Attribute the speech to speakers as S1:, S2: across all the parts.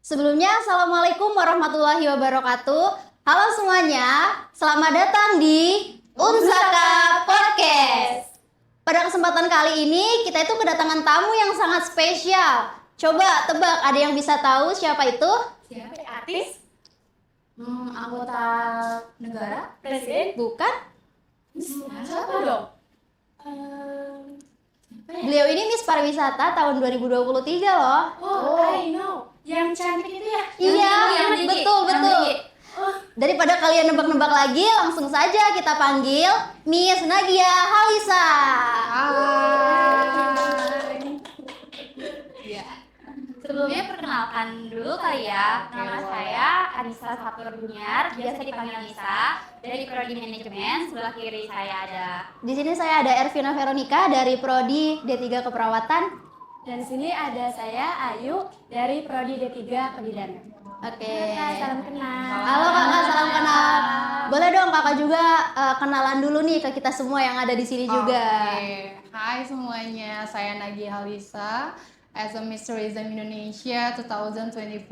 S1: Sebelumnya, Assalamualaikum warahmatullahi wabarakatuh. Halo semuanya, selamat datang di Unsaka Podcast. Pada kesempatan kali ini, kita itu kedatangan tamu yang sangat spesial. Coba tebak, ada yang bisa tahu siapa itu?
S2: Siapa ya? Artis?
S1: Anggota negara?
S2: Presiden?
S1: Bukan?
S2: Siapa dong?
S1: Beliau ini Miss Pariwisata tahun 2023 loh.
S2: I know. Yang cantik itu ya?
S1: Iya,
S2: yang tinggi.
S1: betul.
S2: Yang tinggi.
S1: Daripada kalian nebak-nebak lagi, langsung saja kita panggil Miss Nagia Halisa.
S3: Sebelumnya perkenalkan dulu kali ya, nama saya Anissa Saturniar, biasa dipanggil Nisa, dari Prodi Manajemen. Sebelah kiri saya ada.
S1: Di sini saya ada Ervina Veronica dari Prodi D3 Keperawatan.
S2: Dan sini ada saya Ayu dari Prodi D3 Kebidanan.
S1: Oke.
S2: Salam kenal.
S1: Halo kakak, salam kenal. Boleh dong kakak juga kenalan dulu nih ke kita semua yang ada di sini juga.
S4: Oke. Hai semuanya, saya Nagia Halisa as a Miss Tourism Indonesia 2024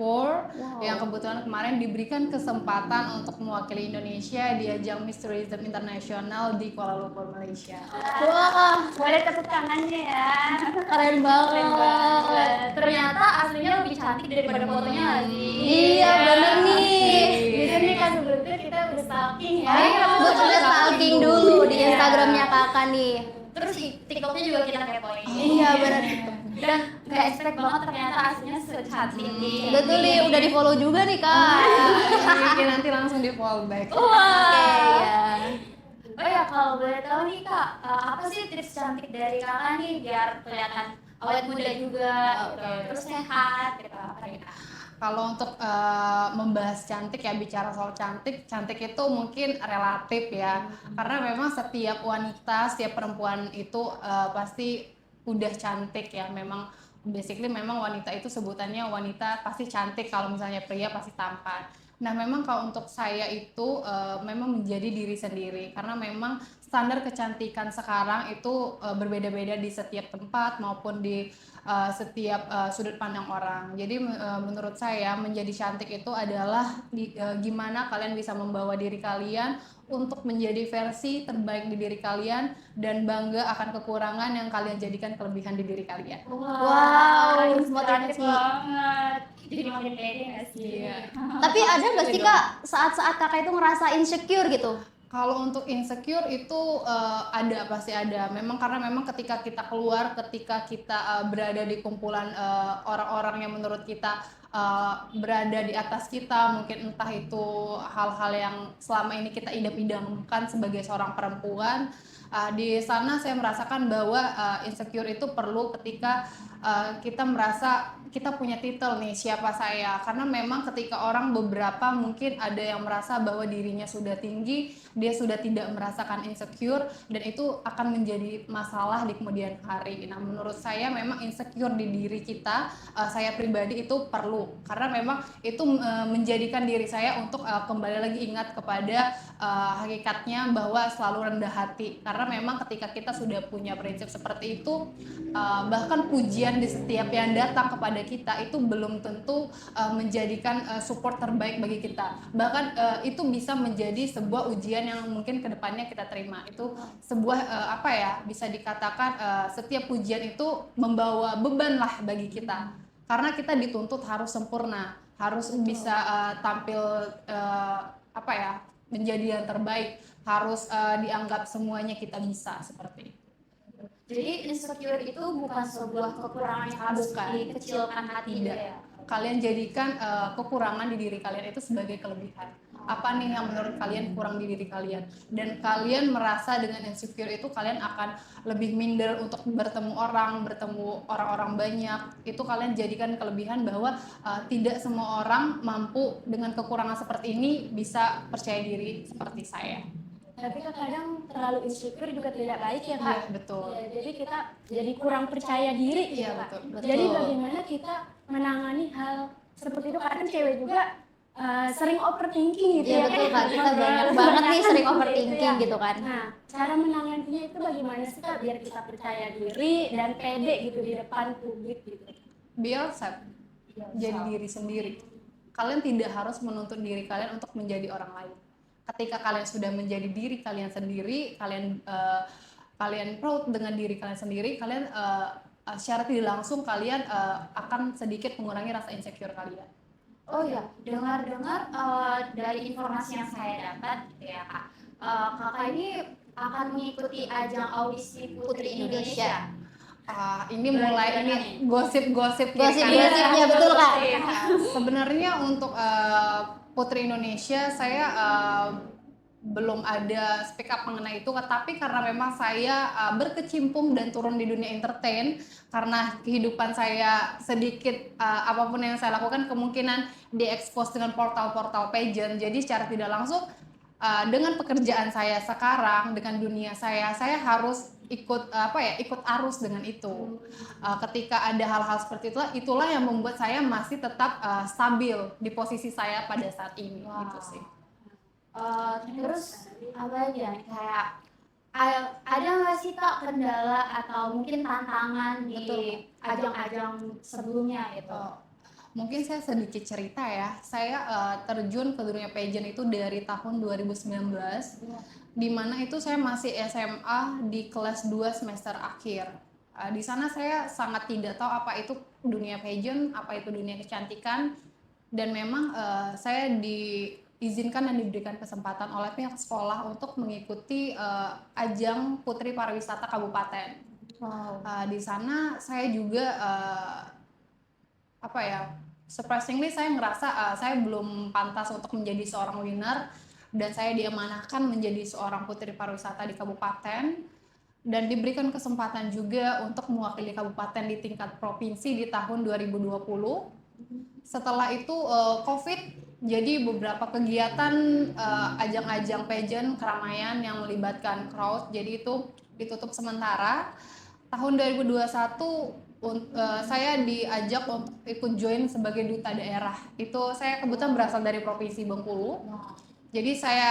S4: yang kebetulan kemarin diberikan kesempatan untuk mewakili Indonesia di ajang Miss Tourism Internasional di Kuala Lumpur, Malaysia.
S1: Wah,
S3: Boleh tepuk tangannya ya.
S1: keren banget.
S3: Ternyata aslinya lebih cantik daripada fotonya lagi.
S1: Iya bener nih.
S2: Di sini kan sebelumnya kita udah stalking ya.
S1: Betul, stalking dulu di Instagramnya kakak nih.
S3: Terus TikToknya juga kita kepoin.
S1: Iya bener.
S3: Dan gak expect banget ternyata aslinya secantik ini.
S1: Betul nih, udah di follow juga nih kak.
S4: Oke, nanti langsung di fallback.
S1: Oke ya.
S3: Oh ya, kalau boleh tahu nih kak, apa sih tips cantik dari kakak nih biar kelihatan awet muda juga, gitu. Terus sehat, gitu. Apa nih kak?
S4: Kalau untuk membahas cantik ya, bicara soal cantik, cantik itu mungkin relatif ya. Karena memang setiap wanita, setiap perempuan itu pasti udah cantik ya. Memang basically memang wanita itu sebutannya wanita pasti cantik, kalau misalnya pria pasti tampan. Nah, memang kalau untuk saya itu memang menjadi diri sendiri, karena memang standar kecantikan sekarang itu berbeda-beda di setiap tempat maupun di setiap sudut pandang orang. Jadi menurut saya menjadi cantik itu adalah gimana kalian bisa membawa diri kalian untuk menjadi versi terbaik di diri kalian dan bangga akan kekurangan yang kalian jadikan kelebihan di diri kalian.
S1: Wow,
S3: Inspiratif
S1: motivasi.
S3: banget. Jadi makin pede gak sih?
S1: Tapi ada nggak sih kak saat-saat kakak itu ngerasa insecure gitu?
S4: Kalau untuk insecure itu ada, pasti ada. Memang karena memang ketika kita keluar, ketika kita berada di kumpulan orang-orang yang menurut kita berada di atas kita, mungkin entah itu hal-hal yang selama ini kita idam-idamkan sebagai seorang perempuan, di sana saya merasakan bahwa insecure itu perlu ketika kita merasa kita punya titel nih, siapa saya. Karena memang ketika orang beberapa mungkin ada yang merasa bahwa dirinya sudah tinggi, dia sudah tidak merasakan insecure, dan itu akan menjadi masalah di kemudian hari. Nah, menurut saya memang insecure di diri kita, saya pribadi itu perlu, karena memang itu menjadikan diri saya untuk kembali lagi ingat kepada hakikatnya bahwa selalu rendah hati. Karena memang ketika kita sudah punya prinsip seperti itu, bahkan pujian di setiap yang datang kepada kita itu belum tentu menjadikan support terbaik bagi kita. Bahkan itu bisa menjadi sebuah ujian yang mungkin kedepannya kita terima. Itu sebuah apa ya, bisa dikatakan setiap pujian itu membawa beban lah bagi kita. Karena kita dituntut harus sempurna, harus bisa tampil apa ya, menjadi yang terbaik, harus dianggap semuanya kita bisa, seperti itu.
S3: Jadi insecure itu bukan sebuah kekurangan yang harus dikecilkan hati ya.
S4: Kalian jadikan kekurangan di diri kalian itu sebagai kelebihan. Apa nih yang menurut kalian kurang di diri kalian, dan kalian merasa dengan insecure itu kalian akan lebih minder untuk bertemu orang-orang banyak. Itu kalian jadikan kelebihan bahwa tidak semua orang mampu dengan kekurangan seperti ini bisa percaya diri seperti saya.
S2: Tapi kadang terlalu insecure juga tidak baik ya kak.
S4: Iya, betul.
S2: Ya, jadi kita jadi kurang percaya diri gitu,
S4: Iya,
S2: Kak.
S4: betul.
S2: Jadi bagaimana kita menangani hal seperti itu, kadang cewek juga sering overthinking gitu
S1: Iya
S2: ya.
S1: betul kak, kita banyak banget nih sering overthinking
S2: Itu ya.
S1: gitu kan.
S2: Nah, cara menanganinya itu bagaimana sih kak biar kita percaya diri dan pede gitu di depan publik gitu.
S4: Be yourself. jadi diri sendiri. Kalian tidak harus menuntut diri kalian untuk menjadi orang lain. Ketika kalian sudah menjadi diri kalian sendiri, kalian proud dengan diri kalian sendiri, kalian secara tidak langsung kalian akan sedikit mengurangi rasa insecure kalian.
S3: Oh iya, dengar-dengar dari informasi yang saya dapat gitu ya Kak, Kakak ini akan mengikuti ajang audisi Putri Indonesia.
S4: Ini mulai ini gosip-gosip
S1: Gosip-gosipnya betul Kak.
S4: Sebenarnya untuk Putri Indonesia saya belum ada speak up mengenai itu, tapi karena memang saya berkecimpung dan turun di dunia entertain, karena kehidupan saya sedikit apapun yang saya lakukan kemungkinan diekspos dengan portal-portal pageant. Jadi secara tidak langsung dengan pekerjaan saya sekarang, dengan dunia saya harus ikut ikut arus dengan itu. Ketika ada hal-hal seperti itulah yang membuat saya masih tetap stabil di posisi saya pada saat ini. Gitu sih.
S3: Terus apa aja nih, kayak ada nggak sih Kak kendala atau mungkin tantangan di ajang-ajang sebelumnya gitu?
S4: Mungkin saya sedikit cerita ya. Saya terjun ke dunia pageant itu dari tahun 2019, di mana itu saya masih SMA di kelas 2 semester akhir. Di sana saya sangat tidak tahu apa itu dunia pageant, apa itu dunia kecantikan, dan memang saya diizinkan dan diberikan kesempatan oleh pihak sekolah untuk mengikuti ajang Putri Pariwisata Kabupaten. Di sana saya juga surprisingly saya ngerasa saya belum pantas untuk menjadi seorang winner, dan saya diamanahkan menjadi seorang Putri Pariwisata di kabupaten dan diberikan kesempatan juga untuk mewakili kabupaten di tingkat provinsi di tahun 2020. Setelah itu COVID, jadi beberapa kegiatan ajang-ajang pageant keramaian yang melibatkan crowd, jadi itu ditutup sementara. Tahun 2021 saya diajak untuk ikut join sebagai duta daerah. Itu saya kebetulan berasal dari provinsi Bengkulu. Jadi saya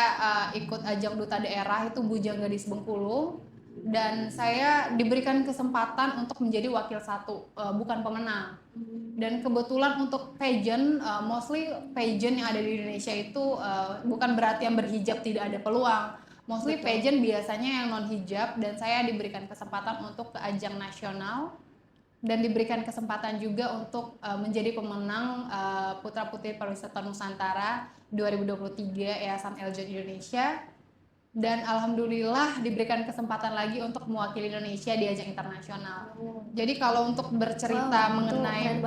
S4: ikut ajang duta daerah itu Bujang Gadis Bengkulu, dan saya diberikan kesempatan untuk menjadi wakil satu, bukan pemenang. Dan kebetulan untuk pageant, mostly pageant yang ada di Indonesia itu bukan berarti yang berhijab tidak ada peluang. Mostly pageant biasanya yang non hijab, dan saya diberikan kesempatan untuk ke ajang nasional dan diberikan kesempatan juga untuk menjadi pemenang Putra Putri Pariwisata Nusantara 2023 Yayasan Eljon Indonesia, dan alhamdulillah diberikan kesempatan lagi untuk mewakili Indonesia di ajang internasional. Jadi kalau untuk bercerita mengenai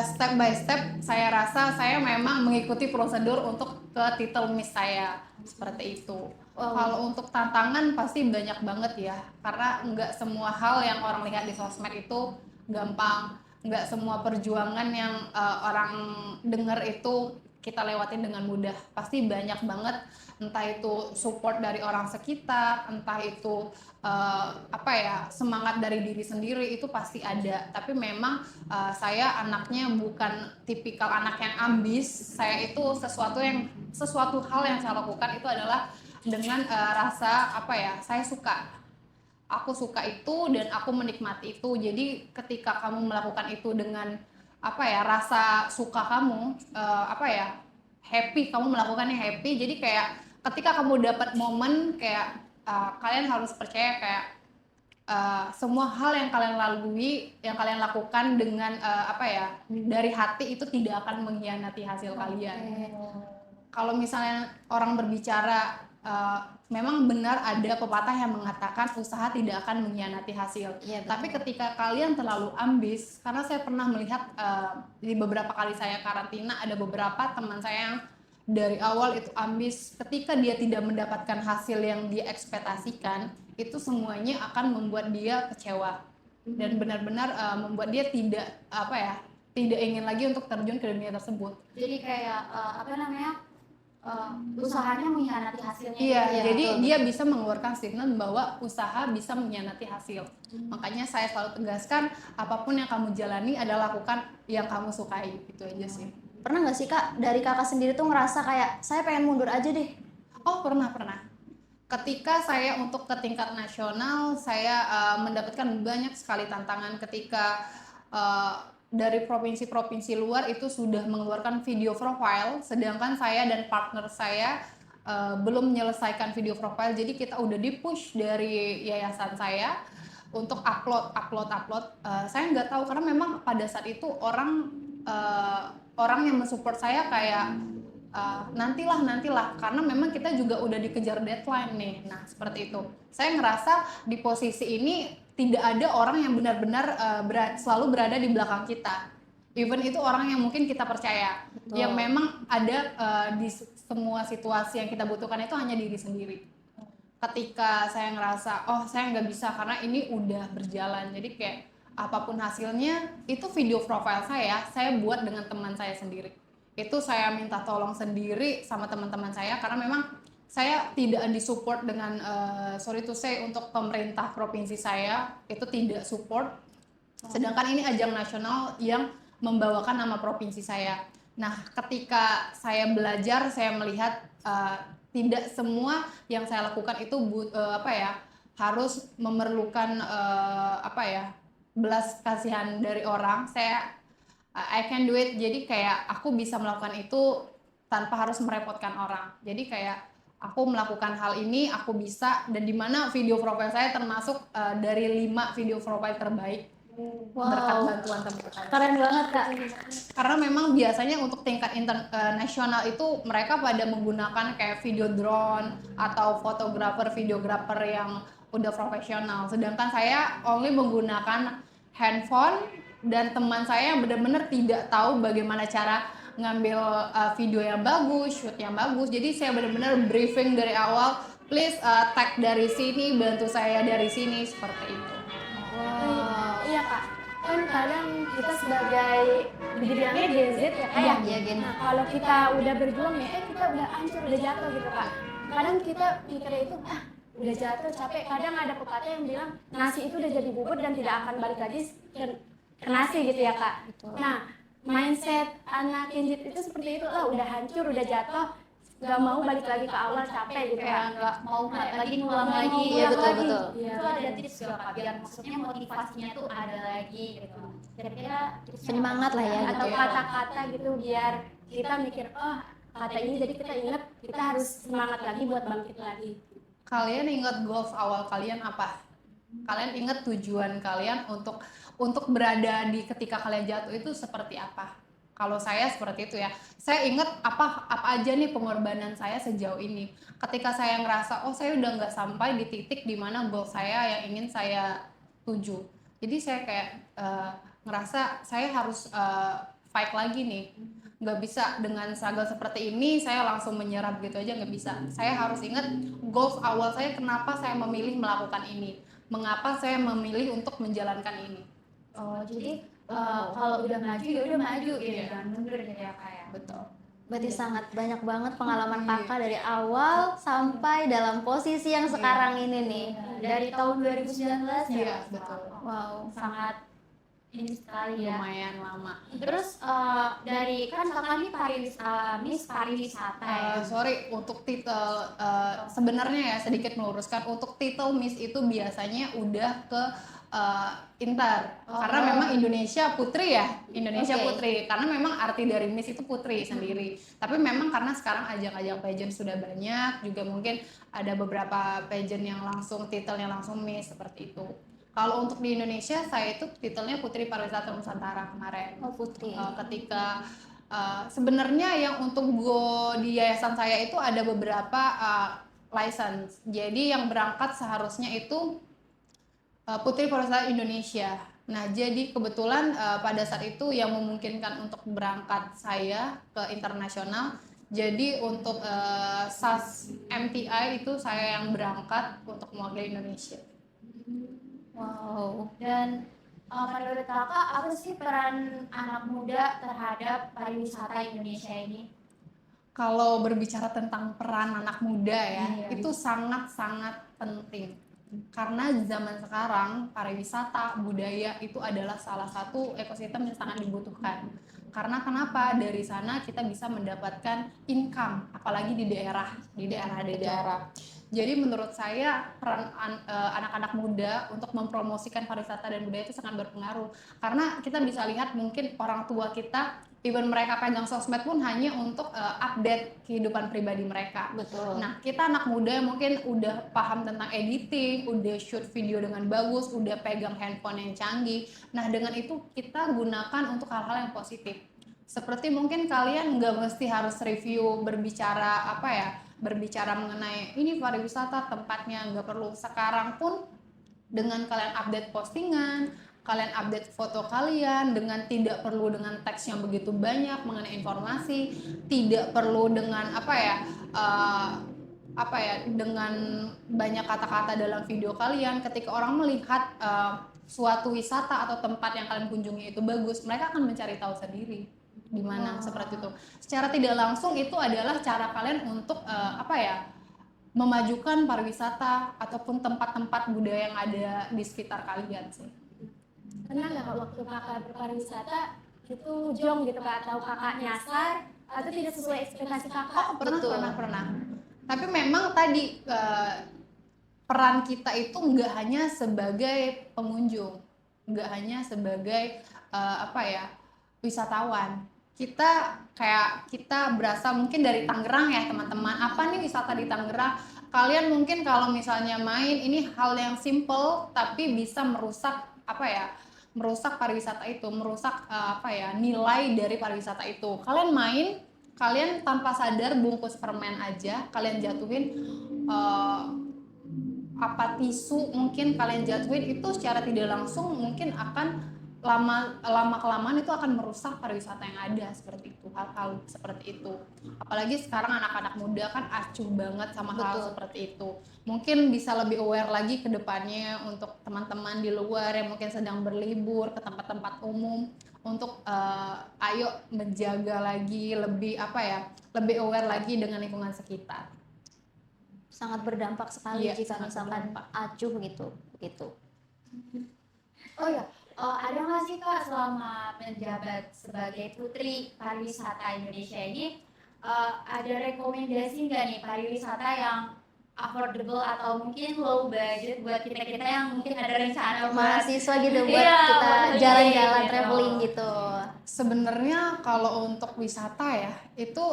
S4: step by step, saya rasa saya memang mengikuti prosedur untuk ke titel Miss saya seperti itu. Kalau untuk tantangan pasti banyak banget ya, karena nggak semua hal yang orang lihat di sosmed itu gampang, nggak semua perjuangan yang orang dengar itu kita lewatin dengan mudah. Pasti banyak banget, entah itu support dari orang sekitar, entah itu semangat dari diri sendiri, itu pasti ada. Tapi memang saya anaknya bukan tipikal anak yang ambis. Saya itu sesuatu hal yang saya lakukan itu adalah dengan rasa saya suka. Aku suka itu dan aku menikmati itu. Jadi ketika kamu melakukan itu dengan rasa suka kamu, happy, kamu melakukannya happy. Jadi kayak ketika kamu dapat momen kayak kalian harus percaya kayak semua hal yang kalian lalui, yang kalian lakukan dengan dari hati itu tidak akan mengkhianati hasil kalian. Kalau misalnya orang berbicara, memang benar ada pepatah yang mengatakan usaha tidak akan mengkhianati hasil. Tapi ketika kalian terlalu ambis, karena saya pernah melihat di beberapa kali saya karantina, ada beberapa teman saya yang dari awal itu ambis, ketika dia tidak mendapatkan hasil yang dia ekspektasikan, itu semuanya akan membuat dia kecewa dan benar-benar membuat dia tidak ingin lagi untuk terjun ke dunia tersebut.
S3: Jadi kayak usahanya mengkhianati hasilnya.
S4: Iya, jadi dia bisa mengeluarkan statement bahwa usaha bisa mengkhianati hasil. Makanya saya selalu tegaskan, apapun yang kamu jalani adalah lakukan yang kamu sukai, itu aja sih.
S1: Pernah nggak sih Kak, dari kakak sendiri tuh ngerasa kayak saya pengen mundur aja deh?
S4: Oh pernah. Ketika saya untuk ke tingkat nasional, saya mendapatkan banyak sekali tantangan ketika dari provinsi-provinsi luar itu sudah mengeluarkan video profile, sedangkan saya dan partner saya belum menyelesaikan video profile. Jadi kita udah di-push dari yayasan saya untuk upload. Saya nggak tahu karena memang pada saat itu orang yang mensupport saya kayak nantilah karena memang kita juga udah dikejar deadline nih. Nah seperti itu. Saya ngerasa di posisi ini tidak ada orang yang benar-benar selalu berada di belakang kita. Even itu orang yang mungkin kita percaya, yang memang ada di semua situasi yang kita butuhkan itu hanya diri sendiri. Ketika saya ngerasa saya nggak bisa karena ini udah berjalan, jadi kayak apapun hasilnya itu video profile saya buat dengan teman saya sendiri. Itu saya minta tolong sendiri sama teman-teman saya karena memang saya tidak disupport dengan sorry to say untuk pemerintah provinsi saya itu tidak support. Sedangkan ini ajang nasional yang membawakan nama provinsi saya. Nah, ketika saya belajar, saya melihat tidak semua yang saya lakukan itu harus memerlukan belas kasihan dari orang. I can do it. Jadi kayak aku bisa melakukan itu tanpa harus merepotkan orang. Jadi kayak aku melakukan hal ini, aku bisa, dan dimana video profile saya termasuk dari 5 video profile terbaik. Berkat bantuan teman-teman.
S1: Keren banget Kak.
S4: Karena memang biasanya untuk tingkat internasional itu mereka pada menggunakan kayak video drone atau videografer yang udah profesional. Sedangkan saya only menggunakan handphone dan teman saya yang benar-benar tidak tahu bagaimana cara ngambil video yang bagus, shoot yang bagus. Jadi saya benar-benar briefing dari awal, please tag dari sini, bantu saya dari sini, seperti itu.
S2: Iya Kak, kan kadang kita sebagai dibilangnya Gen Z ya Kak ya.
S1: Iya, Gen.
S2: Nah kalau kita udah berjuang ya, kita udah hancur, udah jatuh gitu Kak. Kadang kita mikirnya itu, udah jatuh, capek. Kadang ada pepatah yang bilang nasi itu udah jadi bubur dan tidak akan balik lagi ke nasi gitu ya Kak.
S1: Betul.
S2: Nah mindset anak Gen Z itu seperti itu lah, udah hancur, udah jatuh, gak mau balik lagi ke awal, capek gitu
S3: Kayak
S2: Kak.
S3: nggak mau lagi ngulang lagi.
S1: Iya, betul.
S2: Iya.
S3: Itu ada tips gak Kak? Biar maksudnya motivasinya tuh ada lagi gitu. Kira-kira tipsnya
S1: Semangat lah ya,
S3: apa?
S1: gitu
S2: Atau
S1: ya.
S2: kata-kata gitu biar kita mikir kata ini jadi kita ingat, kita harus semangat lagi buat bangkit lagi.
S4: Kalian ingat goals awal kalian apa? Kalian ingat tujuan kalian untuk berada di ketika kalian jatuh itu seperti apa? Kalau saya seperti itu ya. Saya ingat apa aja nih pengorbanan saya sejauh ini. Ketika saya ngerasa saya udah nggak sampai di titik dimana goal saya yang ingin saya tuju. Jadi saya kayak ngerasa saya harus fight lagi nih. Nggak bisa dengan struggle seperti ini saya langsung menyerah gitu aja, nggak bisa. Saya harus ingat goals awal saya, kenapa saya memilih melakukan ini, mengapa saya memilih untuk menjalankan ini.
S3: Oh, jadi kalau udah maju ya udah maju gitu,
S4: Iya.
S3: jangan mundur gitu ya Kak ya.
S4: Betul.
S1: Berarti sangat banyak banget pengalaman
S4: Iya.
S1: Kakak dari awal sampai dalam posisi yang sekarang ini nih.
S3: Dari tahun 2019 ya.
S4: Iya, betul.
S1: Wow.
S3: Sangat ini sekali ya.
S4: Lumayan lama.
S3: Terus dari kan Kakak nih Miss pariwisata ya.
S4: Sorry, untuk titel sebenarnya ya sedikit meluruskan, untuk titel Miss itu biasanya udah ke Inter, karena memang Indonesia putri ya, Indonesia
S1: Oke.
S4: putri, karena memang arti dari Miss itu putri sendiri. Tapi memang karena sekarang ajang-ajang pageant sudah banyak, juga mungkin ada beberapa pageant yang langsung titelnya langsung Miss seperti itu. Kalau untuk di Indonesia saya itu titelnya Putri Pariwisata Nusantara kemarin.
S1: Oh, putri.
S4: Ketika sebenarnya yang untuk go di yayasan saya itu ada beberapa license. Jadi yang berangkat seharusnya itu Putri Pariwisata Indonesia. Nah, jadi kebetulan pada saat itu yang memungkinkan untuk berangkat saya ke internasional. Jadi untuk SAS MTI itu saya yang berangkat untuk mewakili Indonesia.
S1: Wow.
S3: Dan menurut Kakak apa sih peran anak muda terhadap pariwisata Indonesia ini?
S4: Kalau berbicara tentang peran anak muda ya,
S3: Iya.
S4: itu sangat-sangat penting. Karena zaman sekarang pariwisata, budaya itu adalah salah satu ekosistem yang sangat dibutuhkan. Karena kenapa? Dari sana kita bisa mendapatkan income, apalagi di daerah. Jadi menurut saya peran anak-anak muda untuk mempromosikan pariwisata dan budaya itu sangat berpengaruh. Karena kita bisa lihat mungkin orang tua kita, even mereka pegang sosmed pun hanya untuk update kehidupan pribadi mereka.
S1: Betul.
S4: Nah, kita anak muda yang mungkin udah paham tentang editing, udah shoot video dengan bagus, udah pegang handphone yang canggih. Nah, dengan itu kita gunakan untuk hal-hal yang positif. Seperti mungkin kalian nggak mesti harus review berbicara berbicara mengenai ini pariwisata tempatnya, nggak perlu. Sekarang pun dengan kalian update postingan, kalian update foto kalian dengan tidak perlu dengan teks yang begitu banyak mengenai informasi, tidak perlu dengan dengan banyak kata-kata dalam video kalian. Ketika orang melihat suatu wisata atau tempat yang kalian kunjungi itu bagus, mereka akan mencari tahu sendiri di mana. Seperti itu. Secara tidak langsung itu adalah cara kalian untuk memajukan pariwisata ataupun tempat-tempat budaya yang ada di sekitar kalian sih.
S2: Pernah nggak Kak, waktu kakak berpariwisata itu jong gitu Kak, atau kakak nyasar atau tidak sesuai ekspektasi kakak?
S4: Pernah. Tapi memang tadi peran kita itu nggak hanya sebagai pengunjung, nggak hanya sebagai wisatawan. Kita berasal mungkin dari Tangerang ya teman-teman. Apa nih wisata di Tangerang? Kalian mungkin kalau misalnya main, ini hal yang simple tapi bisa merusak pariwisata itu, merusak nilai dari pariwisata itu. Kalian main, kalian tanpa sadar bungkus permen aja kalian jatuhin, tisu mungkin kalian jatuhin, itu secara tidak langsung mungkin akan lama kelamaan itu akan merusak pariwisata yang ada. Seperti itu, hal-hal seperti itu. Apalagi sekarang anak-anak muda kan acuh banget sama hal seperti itu. Mungkin bisa lebih aware lagi ke depannya untuk teman-teman di luar yang mungkin sedang berlibur ke tempat-tempat umum, untuk ayo menjaga lagi, lebih aware lagi dengan lingkungan sekitar.
S1: Sangat berdampak sekali
S4: Iya,
S1: jika
S4: sangat
S1: misalkan
S4: berdampak.
S1: acuh gitu.
S3: Oh ya, ada nggak sih Kak selama menjabat sebagai Putri Pariwisata Indonesia ini ada rekomendasi nggak nih pariwisata yang affordable atau mungkin low budget buat kita-kita yang mungkin ada rencana buat
S1: Mahasiswa gitu buat
S3: Iya,
S1: kita
S3: buat
S1: jalan-jalan
S3: gitu.
S1: traveling gitu.
S4: Sebenarnya kalau untuk wisata ya, itu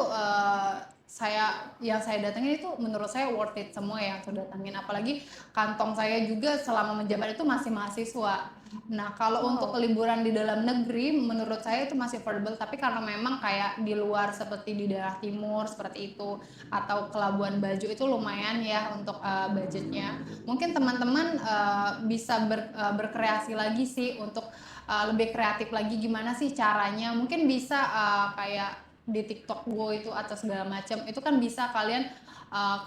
S4: yang saya datengin itu menurut saya worth it semua yang saya datengin. Apalagi kantong saya juga selama menjabat itu masih mahasiswa. Nah, kalau untuk liburan di dalam negeri menurut saya itu masih affordable, tapi karena memang kayak di luar seperti di daerah timur seperti itu atau ke Labuan Bajo itu lumayan ya untuk budgetnya. Mungkin teman-teman bisa berkreasi lagi sih untuk lebih kreatif lagi gimana sih caranya. Mungkin bisa kayak di TikTok Go itu atau segala macam, itu kan bisa kalian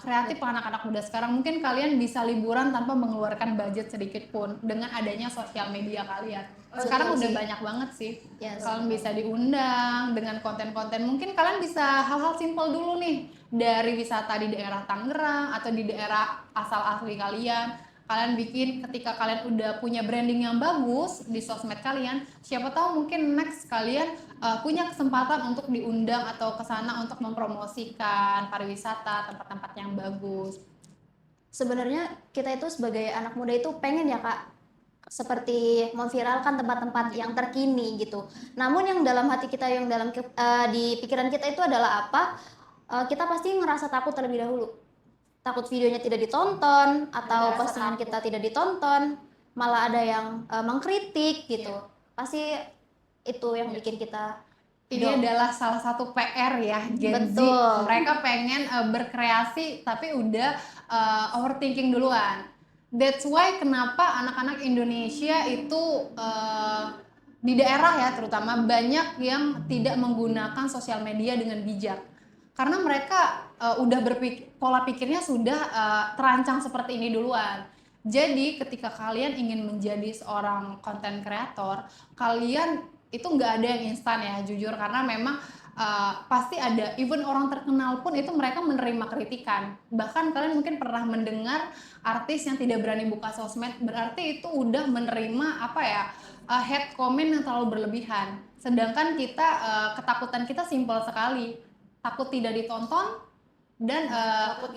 S4: kreatif anak-anak muda sekarang. Mungkin kalian bisa liburan tanpa mengeluarkan budget sedikit pun dengan adanya sosial media kalian. Sekarang udah banyak banget sih.
S1: Yes.
S4: Kalian bisa diundang dengan konten-konten. Mungkin kalian bisa hal-hal simpel dulu nih dari wisata di daerah Tangerang atau di daerah asal asli kalian. Kalian bikin ketika kalian udah punya branding yang bagus di sosmed kalian, siapa tahu mungkin next kalian punya kesempatan untuk diundang atau ke sana untuk mempromosikan pariwisata, tempat-tempat yang bagus.
S1: Sebenarnya kita itu sebagai anak muda itu pengen ya Kak, seperti memviralkan tempat-tempat yang terkini gitu. Namun yang dalam hati kita, yang di pikiran kita itu adalah apa? Kita pasti ngerasa takut terlebih dahulu. Takut videonya tidak ditonton atau postingan kita tidak ditonton, malah ada yang mengkritik gitu. Pasti itu yang bikin kita
S4: Ini adalah salah satu PR ya Gen Z.
S1: Betul.
S4: Mereka pengen berkreasi tapi udah overthinking duluan. That's why kenapa anak-anak Indonesia itu di daerah ya terutama banyak yang tidak menggunakan sosial media dengan bijak. Karena mereka udah pola pikirnya sudah terancang seperti ini duluan. Jadi ketika kalian ingin menjadi seorang content creator, kalian itu nggak ada yang instan ya jujur, karena memang pasti ada, even orang terkenal pun itu mereka menerima kritikan. Bahkan kalian mungkin pernah mendengar artis yang tidak berani buka sosmed, berarti itu udah menerima hate comment yang terlalu berlebihan. Sedangkan kita ketakutan kita simpel sekali, takut tidak ditonton dan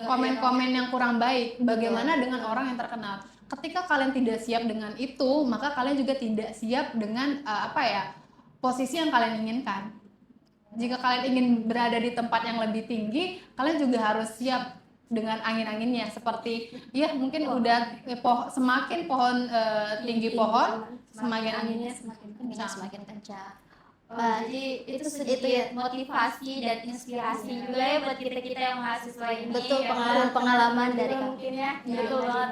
S4: komen-komen yang kurang baik. Bagaimana dengan orang yang terkenal? Ketika kalian tidak siap dengan itu, maka kalian juga tidak siap dengan posisi yang kalian inginkan. Jika kalian ingin berada di tempat yang lebih tinggi, kalian juga harus siap dengan angin-anginnya. Seperti mungkin semakin pohon tinggi pohon, semakin anginnya
S1: semakin kencang.
S3: Jadi itu sedikit motivasi dan inspirasi juga ya buat kita yang mahasiswa ini.
S1: Betul,
S3: ya,
S1: pengalaman dari Kak.
S3: mungkin ya, betul banget.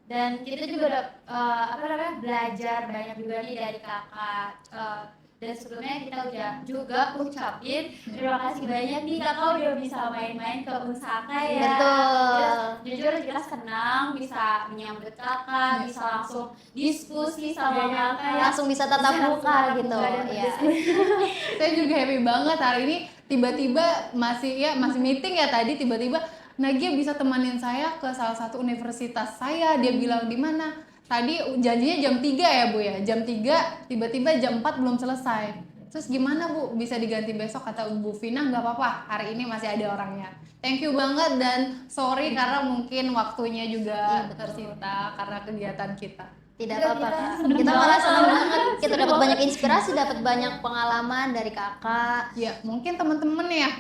S3: Dan kita juga udah belajar banyak juga nih dari kakak. Dan sebelumnya kita udah juga ucapin terima kasih banyak nih kakak udah bisa main-main ke Unsaka ya.
S1: Betul.
S3: Jujur kita senang bisa menyambut kakak, bisa langsung diskusi sama kakak.
S1: Langsung bisa tatap muka gitu. Iya.
S4: Saya juga happy banget hari ini, tiba-tiba masih meeting ya tadi, tiba-tiba Nagia bisa temanin saya ke salah satu universitas saya. Dia bilang di mana? Tadi janjinya jam 3 ya Bu ya, jam 3 tiba-tiba jam 4 belum selesai. Terus gimana Bu, bisa diganti besok? Kata Bu Vina, nggak apa-apa, hari ini masih ada orangnya. Thank you banget dan sorry karena mungkin waktunya juga tersita karena kegiatan kita.
S1: Tidak apa-apa Kak. Kita malah senang banget. Kita dapat banyak inspirasi, dapat banyak pengalaman dari kakak.
S4: Ya, mungkin teman-teman ya,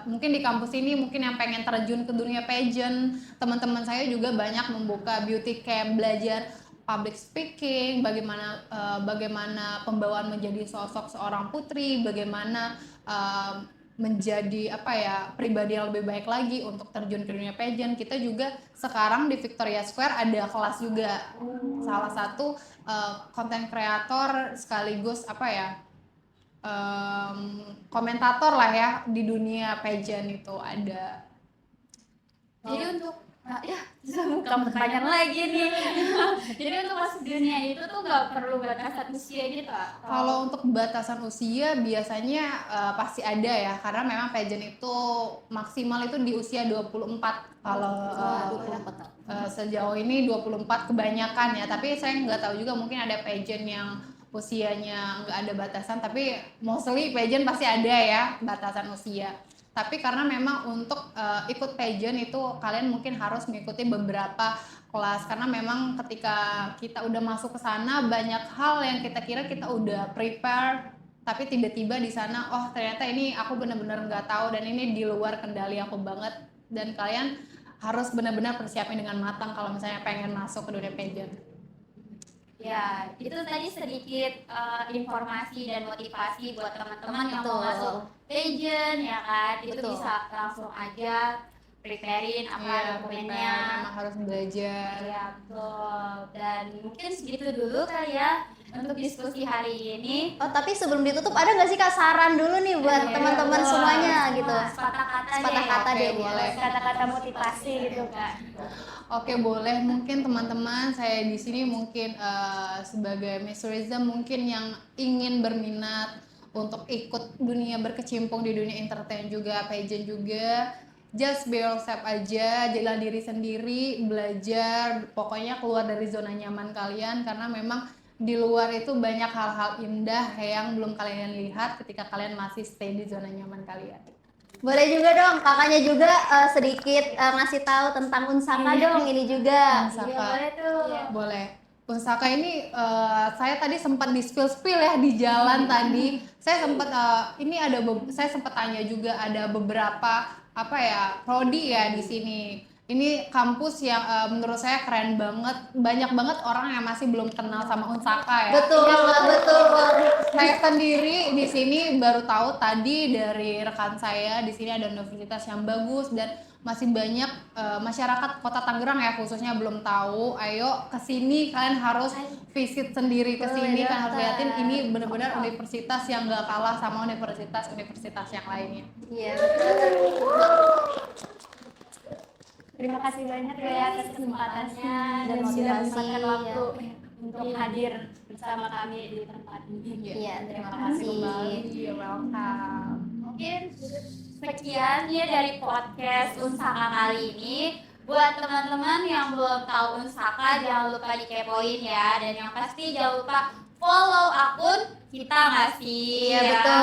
S4: mungkin di kampus ini mungkin yang pengen terjun ke dunia pageant, teman-teman saya juga banyak membuka beauty camp, belajar public speaking, bagaimana pembawaan menjadi sosok seorang putri, bagaimana menjadi pribadi yang lebih baik lagi untuk terjun ke dunia pageant. Kita juga sekarang di Victoria Square ada kelas juga, salah satu konten kreator sekaligus komentator lah ya di dunia pageant itu ada.
S3: Jadi untuk bukan pertanyaan lagi nih. Jadi untuk masuk dunia itu tuh nggak perlu batasan usia gitu Kak?
S4: Kalau untuk batasan usia biasanya pasti ada ya, karena memang pageant itu maksimal itu di usia 24. Kalau sejauh ini 24 kebanyakan ya, tapi saya nggak tahu juga, mungkin ada pageant yang usianya nggak ada batasan, tapi mostly pageant pasti ada ya batasan usia. Tapi karena memang untuk ikut pageant itu kalian mungkin harus mengikuti beberapa kelas, karena memang ketika kita udah masuk ke sana banyak hal yang kita kira kita udah prepare, tapi tiba-tiba di sana ternyata ini aku benar-benar nggak tahu dan ini di luar kendali aku banget, dan kalian harus benar-benar persiapin dengan matang kalau misalnya pengen masuk ke dunia pageant.
S3: Ya, itu tadi sedikit informasi dan motivasi buat teman-teman yang mau
S1: Betul.
S3: masuk pageant ya kan. Itu
S1: Betul.
S3: bisa langsung aja preparein dokumennya.
S4: Memang harus belajar.
S3: Ya, betul. Dan mungkin segitu dulu kali ya untuk diskusi hari ini.
S1: Oh, tapi sebelum ditutup ada nggak sih Kak saran dulu nih buat teman-teman semuanya gitu?
S3: Sepatah kata
S1: Sepatah kata
S3: deh.
S1: deh, boleh.
S3: Kata-kata motivasi gitu Kak.
S4: Oke, boleh. Mungkin teman-teman saya di sini mungkin sebagai Miss Tourism mungkin yang ingin berminat untuk ikut dunia, berkecimpung di dunia entertain juga, pageant juga, just be yourself aja, jalan diri sendiri, belajar, pokoknya keluar dari zona nyaman kalian, karena memang di luar itu banyak hal-hal indah yang belum kalian lihat ketika kalian masih stay di zona nyaman kalian.
S1: Boleh juga dong kakaknya juga sedikit ngasih tahu tentang Unsaka dong ini juga.
S4: Unsaka.
S3: Iya, boleh tuh.
S4: Boleh. Unsaka ini saya tadi sempat di spill ya di jalan tadi. Saya sempat saya sempat tanya juga, ada beberapa prodi ya di sini. Ini kampus yang menurut saya keren banget. Banyak banget orang yang masih belum kenal sama Unsaka ya.
S1: Betul, betul.
S4: Saya sendiri di sini baru tahu tadi dari rekan saya, di sini ada universitas yang bagus dan masih banyak masyarakat Kota Tangerang ya khususnya belum tahu. Ayo ke sini, kalian harus visit sendiri ke sini, kalian harus liatin, ini benar-benar universitas yang gak kalah sama universitas-universitas yang lainnya.
S1: Iya.
S3: Terima kasih banyak ya atas kesempatannya dan
S1: Terima
S3: sudah
S1: kasih,
S3: menyempatkan
S1: ya.
S3: waktu untuk hadir bersama kami di tempat ini.
S1: Iya, terima kasih.
S4: You're welcome.
S3: Mungkin sekian ya dari podcast Unsaka kali ini. Buat teman-teman yang belum tahu Unsaka, jangan lupa dikepoin ya, dan yang pasti jangan lupa follow akun kita nggak sih?
S1: Iya, betul.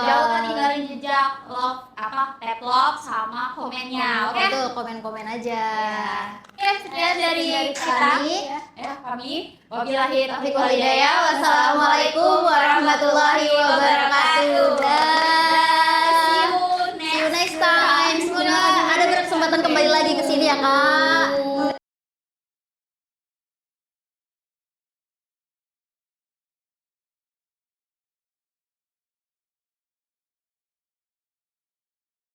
S3: Jangan lupa tinggalin jejak tap love sama komennya, oke?
S1: Betul, komen-komen aja.
S3: Oke, sekian dari kita.
S1: Kami,
S3: Kami wabillahi taufiq wal
S1: Hidayah.
S3: hidayah.
S1: Wassalamualaikum warahmatullahi wabarakatuh.
S3: See
S1: See you next time. Semoga ada berkesempatan kembali lagi ke sini ya, Kak.